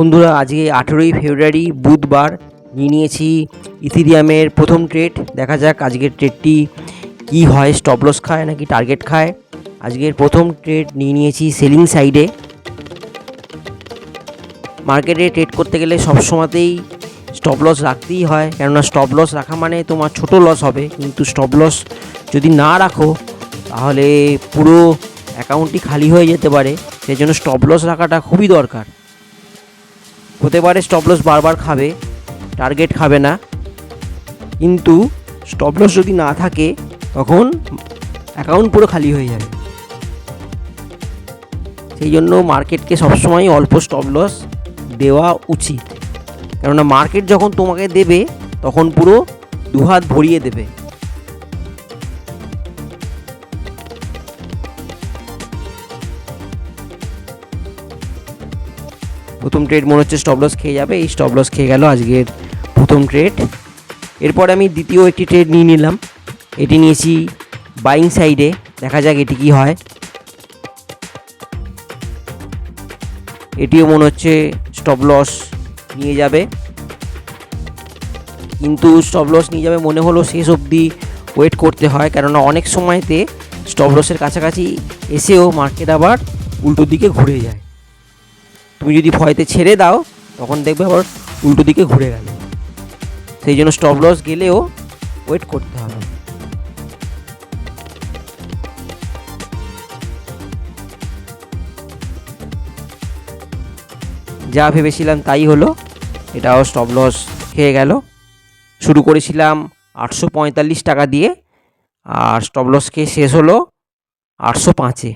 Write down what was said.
বন্ধুরা, আজকে 18ই ফেব্রুয়ারি বুধবার নিয়েছি ইথিরিয়ামের প্রথম ট্রেড। দেখা যাক আজকের ট্রেডটি কি হয়, স্টপ লস খায় নাকি টার্গেট খায়। আজকের প্রথম ট্রেড নিয়েছি সেলিং সাইডে। মার্কেটে ট্রেড করতে গেলে সবসময়তেই স্টপ লস রাখতেই হয়, কেননা স্টপ লস রাখা মানে তোমার ছোট লস হবে, কিন্তু স্টপ লস যদি না রাখো তাহলে পুরো অ্যাকাউন্টটি খালি হয়ে যেতে পারে। সেই জন্য স্টপ লস রাখাটা খুবই দরকার। হতে পারে স্টপ লস বারবার খাবে, টার্গেট খাবে না, কিন্তু স্টপ লস যদি না থাকে তখন অ্যাকাউন্ট পুরো খালি হয়ে যাবে। সেই জন্য মার্কেটকে সবসময় অল্প স্টপ লস দেওয়া উচিত, কেননা মার্কেট যখন তোমাকে দেবে তখন পুরো দুহাত ভরিয়ে দেবে। প্রথম ট্রেড মনে হচ্ছে স্টপ লস খেয়ে যাবে, এই স্টপ লস খেয়ে গেল আজকের প্রথম ট্রেড। এরপর আমি দ্বিতীয় একটি ট্রেড নিয়ে নিলাম, এটি নিয়েছি বাইং সাইডে। দেখা যাক এটি কি হয়। এটিও মনে হচ্ছে স্টপ লস নিয়ে যাবে, কিন্তু স্টপ লস নিয়ে যাবে মনে হলো শেষ অবধি ওয়েট করতে হয়, কেননা অনেক সময়তে স্টপ লসের কাছাকাছি এসেও মার্কেট আবার উল্টো দিকে ঘুরে যায়। তুমি যদি ভয়তে ছেড়ে দাও তখন দেখবে আবার উল্টো দিকে ঘুরে গেল। সেই জন্য স্টপ লস গেলেও ওয়েট করতে হবে। যা ভেবেছিলাম তাই হলো, এটাও স্টপ লস খেয়ে গেল। শুরু করেছিলাম 845 টাকা দিয়ে, আর স্টপ লস খেয়ে শেষ হলো 805-এ।